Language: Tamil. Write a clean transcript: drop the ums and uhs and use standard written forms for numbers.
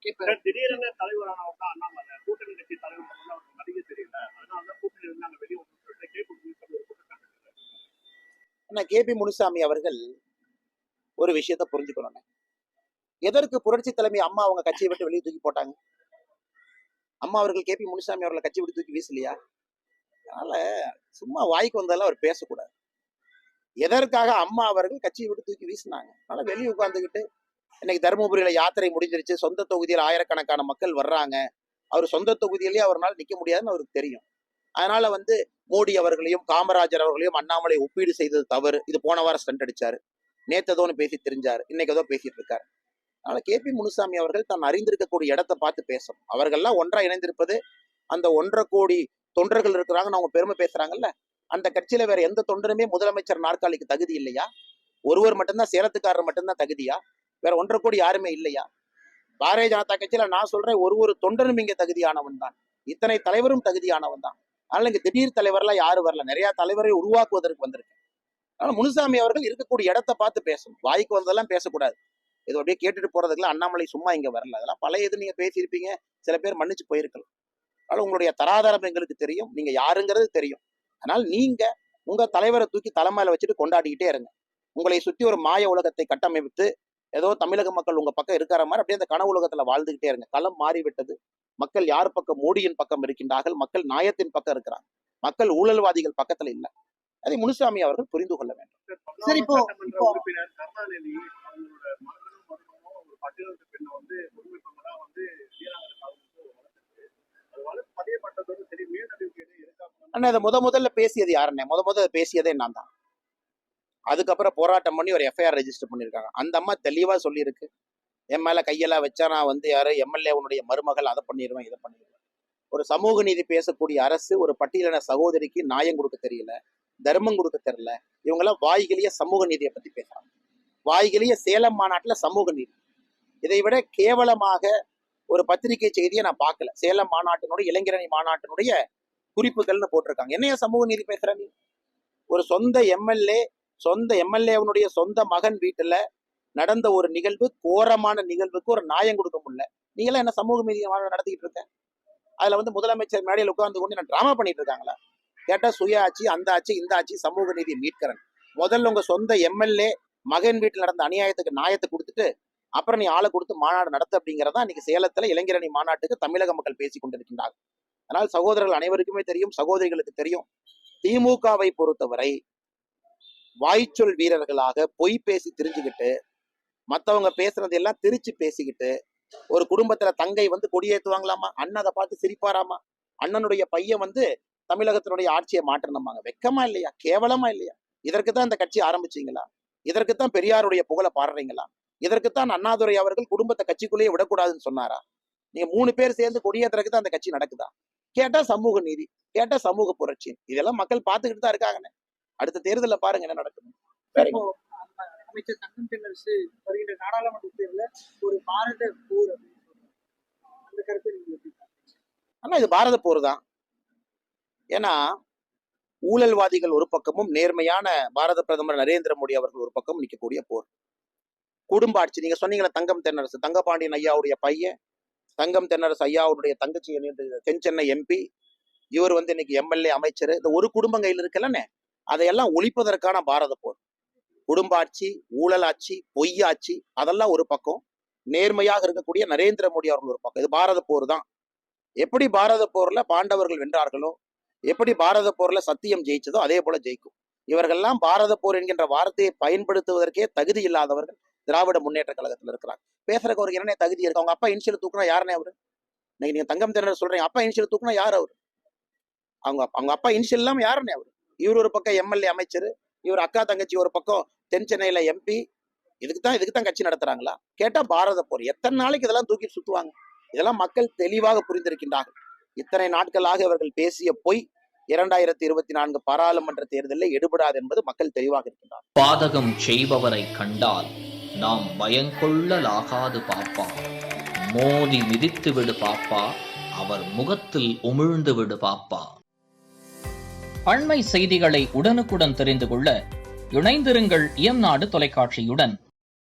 திடீரென தலைவரானவர் தான் அண்ணாமலை. கூட்டணி கட்சி தலைவர் அவருக்கு மதிக்க தெரியல, அதனாலதான் கூட்டணி இருந்து நாங்க வெளியே கேபி முனுசாமி அவர்கள் ஒரு விஷயத்த புரிஞ்சுக்கணும். எதற்கு புரட்சி தலைமை அம்மா அவங்க கட்சியை விட்டு வெளியே தூக்கி போட்டாங்க? அம்மா அவர்கள் கேபி முனுசாமி அவர்களை கட்சி விட்டு தூக்கி வீசலையா? அதனால சும்மா வாய்க்கு வந்ததெல்லாம் அவர் பேசக்கூடாது. எதற்காக அம்மா அவர்கள் கட்சியை விட்டு தூக்கி வீசினாங்க? அதனால வெளியே உட்கார்ந்துக்கிட்டு இன்னைக்கு தருமபுரியில யாத்திரை முடிஞ்சிருச்சு, சொந்த தொகுதியில் ஆயிரக்கணக்கான மக்கள் வர்றாங்க, அவர் சொந்த தொகுதியிலேயே அவரால் நிக்க முடியாதுன்னு அவருக்கு தெரியும். அதனால மோடி அவர்களையும் காமராஜர் அவர்களையும் அண்ணாமலை ஒப்பீடு செய்தது தவறு. இது போன வாரம் ஸ்டண்ட் அடிச்சாரு, நேத்ததோன்னு பேசி தெரிஞ்சாரு, இன்னைக்கு ஏதோ பேசிட்டு இருக்காரு. அதனால கேபி முனுசாமி அவர்கள் தான் அறிந்திருக்கக்கூடிய இடத்தை பார்த்து பேசணும். அவர்கள்லாம் ஒன்றா இணைந்திருப்பது அந்த 1.5 கோடி தொண்டர்கள் இருக்கிறாங்கன்னு அவங்க பெருமை பேசுறாங்கல்ல, அந்த கட்சியில வேற எந்த தொண்டருமே முதலமைச்சர் நாற்காலிக்கு தகுதி இல்லையா? ஒருவர் மட்டும்தான், சேலத்துக்காரர் மட்டும்தான் தகுதியா? வேற 1.5 கோடி யாருமே இல்லையா? பாரதிய ஜனதா கட்சியில நான் சொல்றேன், ஒரு தொண்டரும் இங்க தகுதியானவன் தான், இத்தனை தலைவரும் தகுதியானவன் தான். அதனால இங்க திடீர் தலைவர்லாம் யாரும் வரல, நிறைய தலைவரை உருவாக்குவதற்கு வந்திருக்கு. அதனால முனுசாமி அவர்கள் இருக்கக்கூடிய இடத்தை பார்த்து பேசணும், வாய்க்கு வந்ததெல்லாம் பேசக்கூடாது. இது அப்படியே கேட்டுட்டு போறதுக்குலாம் அண்ணாமலை சும்மா இங்க வரல, அதெல்லாம் பழைய இது நீங்க பேசியிருப்பீங்க, சில பேர் மன்னிச்சு போயிருக்கலாம். அதனால உங்களுடைய தராதரம் எங்களுக்கு தெரியும், நீங்க யாருங்கிறது தெரியும். அதனால் நீங்க உங்க தலைவரை தூக்கி தலைமையில வச்சுட்டு கொண்டாடிக்கிட்டே இருங்க. உங்களை சுற்றி ஒரு மாய உலகத்தை கட்டமைத்து ஏதோ தமிழக மக்கள் உங்க பக்கம் இருக்கிற மாதிரி அப்படியே அந்த கனவு உலகத்துல வாழ்ந்துகிட்டே இருங்க. களம் மாறிவிட்டது. மக்கள் யார் பக்கம்? மோடியின் பக்கம் இருக்கின்றார்கள். மக்கள் நியாயத்தின் பக்கம் இருக்கிறாங்க. மக்கள் ஊழல்வாதிகள் பக்கத்துல இல்ல. அதை முனுசாமி அவர்கள் புரிந்து கொள்ள வேண்டும். சரி, இப்போ உறுப்பினர் கருணாநிதி அவங்களோட மகனும் ஒரு பட்டியலுக்கு பெண்ணை உரிமை பங்கா பதியப்பட்டதோடு சரி, அண்ணா இதை முதல்ல பேசியது யாருன்னே? முதல்ல பேசியதே நான் தான். அதுக்கப்புறம் போராட்டம் பண்ணி ஒரு எஃப்ஐஆர் ரெஜிஸ்டர் பண்ணியிருக்காங்க. அந்த அம்மா தெளிவா சொல்லியிருக்கு, என் மேல கையெல்லாம் வச்சா நான் யாரு எம்எல்ஏ உன்னுடைய மருமகள், அதை பண்ணிடுவேன், இதை பண்ணிடுவேன். ஒரு சமூக நீதி பேசக்கூடிய அரசு ஒரு பட்டியலின சகோதரிக்கு நியாயம் கொடுக்க தெரியல, தர்மம் கொடுக்க தெரியல. இவங்கெல்லாம் வாய்கிலேயே சமூக நீதியை பத்தி பேசுறாங்க. வாய்கிலேயே சேலம் மாநாட்டுல சமூக நீதி. இதை விட கேவலமாக ஒரு பத்திரிகை செய்தியை நான் பார்க்கல. சேலம் மாநாட்டினுடைய இளைஞரணி மாநாட்டினுடைய குறிப்புகள்னு போட்டிருக்காங்க. என்னைய சமூக நீதி பேசுற நீ? ஒரு சொந்த எம்எல்ஏவனுடைய சொந்த மகன் வீட்டுல நடந்த ஒரு நிகழ்வு, கோரமான நிகழ்வுக்கு ஒரு நியாயம் கொடுக்க முடியல. நீங்களாம் என்ன சமூக நீதி நடத்திக்கிட்டு இருக்க? அதுல முதலமைச்சர் மேடையில் உட்கார்ந்து கொண்டு என்ன டிராமா பண்ணிட்டு இருக்காங்களா? கேட்டா சுய ஆட்சி, அந்த ஆட்சி, இந்த ஆட்சி, சமூக நீதியை மீட்கிறேன். முதல்ல உங்க சொந்த எம்எல்ஏ மகன் வீட்டில் நடந்த அநியாயத்துக்கு நியாயத்தை கொடுத்துட்டு அப்புறம் நீ ஆளை கொடுத்து மாநாடு நடத்து அப்படிங்கிறதா இன்னைக்கு சேலத்துல இளைஞரணி மாநாட்டுக்கு தமிழக மக்கள் பேசிக் கொண்டிருக்கின்றார்கள். அதனால் சகோதரர்கள் அனைவருக்குமே தெரியும், சகோதரிகளுக்கு தெரியும், திமுகவை பொறுத்தவரை வாய்ச்சொல் வீரர்களாக பொய் பேசி திரிஞ்சுக்கிட்டு, மற்றவங்க பேசுறதெல்லாம் திருச்சி பேசிக்கிட்டு, ஒரு குடும்பத்துல தங்கை கொடியேற்றுவாங்களாமா, அண்ணன் அதை பார்த்து சிரிப்பாராமா, அண்ணனுடைய பையன் தமிழகத்தினுடைய ஆட்சியை மாற்றணுமாங்க. வெக்கமா இல்லையா? கேவலமா இல்லையா? இதற்குத்தான் இந்த கட்சி ஆரம்பிச்சீங்களா? இதற்குத்தான் பெரியாருடைய புகழை பாடுறீங்களா? இதற்குத்தான் அண்ணாதுரை அவர்கள் குடும்பத்தை கட்சிக்குள்ளேயே விடக்கூடாதுன்னு சொன்னாரா? நீங்க 3 பேர் சேர்ந்து கொடியேற்றுறதுக்கு தான் அந்த கட்சி நடக்குதா? கேட்டா சமூக நீதி, கேட்டா சமூக புரட்சி. இதெல்லாம் மக்கள் பார்த்துக்கிட்டு தான் இருக்காங்க. அடுத்த தேர்தலில் பாருங்க என்ன நடக்குது. அமைச்சர் தங்கம் தென்னரசு வருகின்ற நாடாளுமன்ற தேர்தலில் ஒரு பாரத போர் அந்த கருத்து ஆனா இது பாரத போர் தான். ஏன்னா ஊழல்வாதிகள் ஒரு பக்கமும் நேர்மையான பாரத பிரதமர் நரேந்திர மோடி அவர்கள் ஒரு பக்கம் நிற்கக்கூடிய போர். குடும்ப ஆட்சி. நீங்க சொன்னீங்களா தங்கம் தென்னரசு, தங்கபாண்டியன் ஐயாவுடைய பையன், தங்கம் தென்னரசு ஐயாவுடைய தங்கச்சி தென் சென்னை எம்பி, இவர் இன்னைக்கு எம்எல்ஏ அமைச்சர். இந்த ஒரு குடும்பம் கையில் இருக்கலன்னு அதையெல்லாம் ஒழிப்பதற்கான பாரத போர். குடும்ப ஆட்சி, ஊழல் ஆட்சி, பொய்யாட்சி, அதெல்லாம் ஒரு பக்கம். நேர்மையாக இருக்கக்கூடிய நரேந்திர மோடி அவர்கள் ஒரு பக்கம். இது பாரத போர் தான். எப்படி பாரத போர்ல பாண்டவர்கள் வென்றார்களோ, எப்படி பாரத போர்ல சத்தியம் ஜெயிச்சதோ அதே போல ஜெயிக்கும். இவர்கள்லாம் பாரத போர் என்கின்ற வார்த்தையை பயன்படுத்துவதற்கே தகுதி இல்லாதவர்கள் திராவிட முன்னேற்ற கழகத்தில் இருக்கிறாங்க. பேசுறதுக்கு அவருக்கு என்ன தகுதி இருக்கு? அவங்க அப்பா இனிஷியல் தூக்குனா யாருன்னே அவரு? நீங்க தங்கம் தென்னரசு சொல்றீங்க, அப்பா இனிஷியல் தூக்குனா யார் அவரு? அவங்க அப்பா இனிஷியல் இல்லாம யாருன்னே அவரு? இவர் ஒரு பக்கம் எம்எல்ஏ அமைச்சர், இவர் அக்கா தங்கச்சி ஒரு பக்கம் தென் சென்னையில எம்பி. இதுக்குத்தான் கட்சி நடத்துறாங்களா? கேட்டா பாரத போர். எத்தனை நாளைக்கு இதெல்லாம் தூக்கி சுத்துவாங்க? இதெல்லாம் மக்கள் தெளிவாக புரிந்திருக்கின்றார்கள். இத்தனை நாட்களாக இவர்கள் பேசிய பொய் 2024 பாராளுமன்ற தேர்தலில் எடுபடாது என்பது மக்கள் தெளிவாக இருக்கின்றார். பாதகம் செய்பவரை கண்டால் நாம் பயங்கொள்ளலாகாது பாப்பா, மோதி மிதித்து விடு பாப்பா, அவர் முகத்தில் உமிழ்ந்து விடு பாப்பா. அண்மை செய்திகளை உடனுக்குடன் தெரிந்து கொள்ள இணைந்திருங்கள் இயம்நாடு தொலைக்காட்சியுடன்.